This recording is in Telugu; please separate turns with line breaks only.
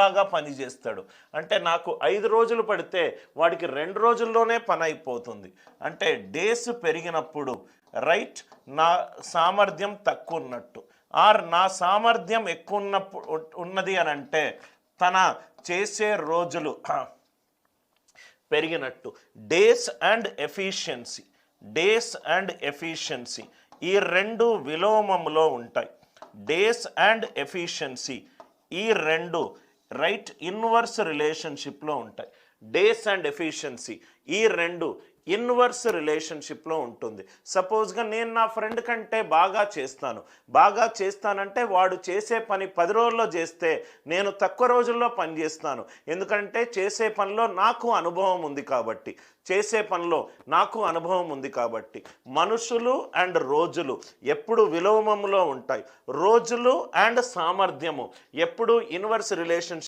బాగా పని చేస్తాడు. అంటే నాకు 5 రోజులు పడితే వాడికి 2 రోజుల్లోనే పని అయిపోతుంది. అంటే డేస్ పెరిగినప్పుడు రైట్ నా సామర్థ్యం తక్కువ ఉన్నట్టు, ఆర్ నా సామర్థ్యం ఎక్కువ ఉన్నది అని అంటే తన చేసే రోజులు పెరిగినట్టు. డేస్ అండ్ ఎఫిషియన్సీ ఈ రెండు విలోమంలో ఉంటాయి. డేస్ అండ్ ఎఫిషియన్సీ ఈ రెండు రైట్ ఇన్వర్స్ రిలేషన్షిప్లో ఉంటాయి. డేస్ అండ్ ఎఫిషియన్సీ ఈ రెండు ఇన్వర్స్ రిలేషన్షిప్లో ఉంటుంది. సపోజ్గా నేను నా ఫ్రెండ్ కంటే బాగా చేస్తానంటే వాడు చేసే పని 10 రోజుల్లో చేస్తే నేను తక్కువ రోజుల్లో పని చేస్తాను. ఎందుకంటే చేసే పనిలో నాకు అనుభవం ఉంది కాబట్టి మనుషులు అండ్ రోజులు ఎప్పుడు విలోమంలో ఉంటాయి. రోజులు అండ్ సామర్థ్యము ఎప్పుడు ఇన్వర్స్ రిలేషన్షిప్